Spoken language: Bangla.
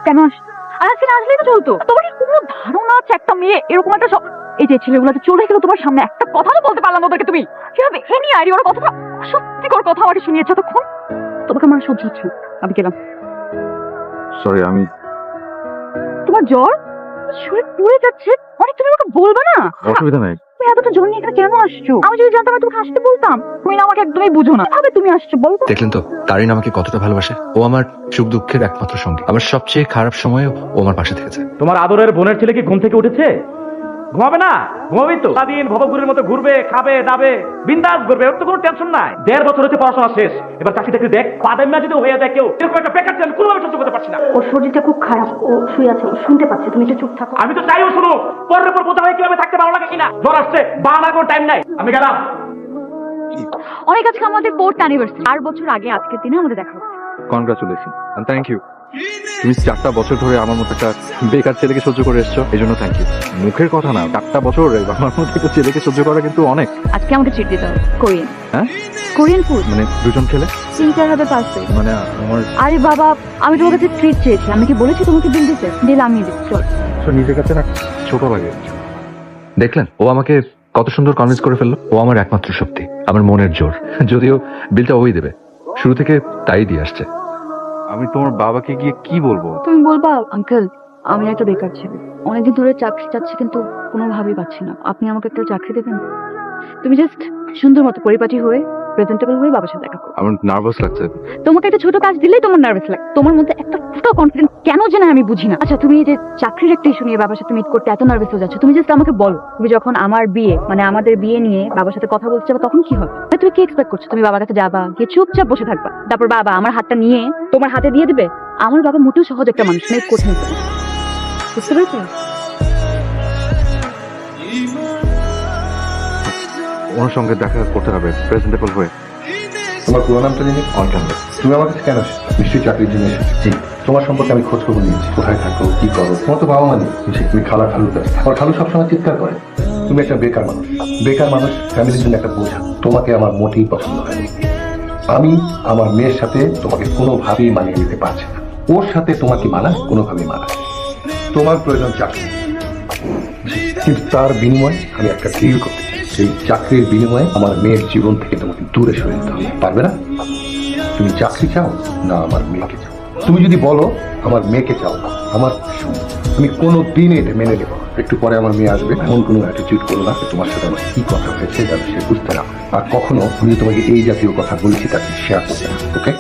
কেন আর আজকে না আসলেই তো চলতো। তোমার কি কোনো ধারণা আছে একটা মেয়ে এরকম একটা এই যে ছেলেগুলোতে চলে গেল তোমার সামনে, একটা কথাও বলতে পারলাম না ওদেরকে। তুমি কিভাবে এনি আইডি ওর কথাটা সত্যিকর কথা আমাকে শুনিয়েছো তখন? তোমাকে আমার সহ্য হচ্ছে না। আমি গেলাম। সরি, আমি তোমার জ্বর, শরীর পুড়ে যাচ্ছে অনেক, তুমি আমাকে বলবে না? অসুবিধা নাই। তুমি এতটা জ্বর নিয়ে এখানে কেন আসছো? আমি যদি জানতাম আমি তোমাকে আসতে বলতাম। তুমি না আমাকে একদমই বুঝো না, তবে তুমি আসছো বলতো। দেখলেন তো তারিন আমাকে কতটা ভালোবাসে। ও আমার সুখ দুঃখের একমাত্র সঙ্গী। আমার সবচেয়ে খারাপ সময়ে ও আমার পাশে থেকেছে। তোমার আদরের বোনের ছেলে কি ঘুম থেকে উঠেছে? ঘুমাবে না? ঘুমাবি তো। সারাদিন ভবঘুরের মতো ঘুরবে, খাবে, দাবে, বিন্দাস করবে, ওর তো কোনো টেনশন নাই। 1.5 বছর হচ্ছে পড়াশোনা শেষ, এবার চাকরি টাকরি দেখ। পাদাইমা যদি হয়ে যায় কেউ, এরকম একটা বেকার আমি কোনোভাবে সহ্য করতে পারছি না। ওর শরীরটা খুব খারাপ, ও শুয়ে আছে, ও শুনতে পাচ্ছে, তুমি একটু চুপ থাকো। আমি তো চাইও শুনো, পরের পর বোঝা হয়ে কিভাবে থাকতে ভালো লাগে কিনা। জ্বর আসছে, বানার কোনো টাইম নাই। আমি গেলাম। অনেক আজকে আমাদের 4th অ্যানিভার্সারি, 8 বছর আগে আজকের দিনে আমাদের দেখা হচ্ছে। Congratulation and thank you. তুমি 4টা বছর ধরে আমার মতো একটা বেকার ছেলেকে সহ্য করে এসছো, এই জন্য থ্যাংক ইউ। মুখের কথা না, 4টা বছর আমার মতো একটা ছেলেকে সহ্য করা কিন্তু অনেক। আজকে আমাকে ট্রিট দিতে হবে, কোরিয়ান। হ্যাঁ, কোরিয়ান ফুড। মানে দুজন খেলে 3-4 হাজার পাঁচ প্লেট। মানে আমার আরে বাবা, আমি তোমার কাছে ট্রিট চেয়েছি, আমি কি বলেছি তোমাকে বিল দিতে? দিল আমি দিচ্ছি, চল। নিজের কাছে না ছোট লাগে। দেখলেন ও আমাকে কত সুন্দর কনভিন্স করে ফেললো। ও আমার একমাত্র শক্তি, আমার মনের জোর। যদিও বিলটা ওই দেবে, শুরু থেকে তাই দিয়ে আসছে। আমি তোমার বাবাকে গিয়ে কি বলবো? তুমি বলবা, আঙ্কেল আমি একটা বেকার ছেলে, অনেকদিন ধরে চাকরি চাচ্ছি কিন্তু কোনোভাবেই পাচ্ছি না, আপনি আমাকে একটা চাকরি দেবেন? তুমি জাস্ট সুন্দর মতো পরিপাটি হয়ে প্রেজেন্টেবল হয়ে বাবার সাথে দেখা করো। আমার নার্ভাস লাগছে। তোমাকে একটা ছোট কাজ দিলেই তোমার নার্ভাস লাগে। তোমার মধ্যে একটা ফুটো কনফিডেন্স কেন যেন আমি বুঝি না। আচ্ছা, তুমি এই যে চাকরির একটা ইস্যু নিয়ে বাবার সাথে মিট করতে এত নার্ভাস হয়ে যাচ্ছ, তুমি জাস্ট আমাকে বলো, তুমি যখন আমার বিয়ে মানে আমাদের বিয়ে নিয়ে বাবার সাথে কথা বলতে যাবে তখন কি হবে? তুমি কি এক্সপেক্ট করছো? তুমি বাবার কাছে যাবা, গিয়ে চুপচাপ বসে থাকবা, তারপর বাবা আমার হাতটা নিয়ে তোমার হাতে দিয়ে দিবে? আমার বাবা মোটেও সহজ একটা মানুষ না, কঠিন। বুঝতে পেরেছো? ওনার সঙ্গে দেখা করতে হবে প্রেজেন্টেবল হয়ে। তোমার পুরো নামটা জানি? অনকান্ড। তুমি আমার কাছে কেন এসেছো? নিশ্চয়ই চাকরির জন্য এসেছো। জি। তোমার সম্পর্কে আমি খোঁজ খবর নিয়েছি, কোথায় থাকো, কি করো। তোমার তো বাবা মা নেই, তুমি খালা খালুর কাছে। আমার খালু সবসময় চিৎকার করে। তুমি একটা বেকার মানুষ। বেকার মানুষ ফ্যামিলির জন্য একটা বোঝা। তোমাকে আমার মোটেই পছন্দ হয়নি। আমি আমার মেয়ের সাথে তোমাকে কোনোভাবেই মানিয়ে নিতে পারছি না। ওর সাথে তোমাকে মানায়, কোনোভাবেই মানায়। তোমার প্রয়োজন চাকরি, কিন্তু তার বিনিময়ে আমি একটা ডিল করতে চাই। সেই চাকরির বিনিময়ে আমার মেয়ের জীবন থেকে তোমাকে দূরে সরে যেতে হবে। পারবে না? তুমি চাকরি চাও না আমার মেয়েকে চাও? তুমি যদি বলো আমার মেয়েকে চাও, আমার আমি কোনো দিন এটা মেনে নেব। একটু পরে আমার মেয়ে আসবে, এমন কোনো অ্যাটিটিউড করো না তোমার সাথে আমার কি কথা হয়েছে যাতে সে বুঝতে না। আর কখনো আমি তোমাকে এই জাতীয় কথা বলছি তাকে শেয়ার করতে না, ওকে?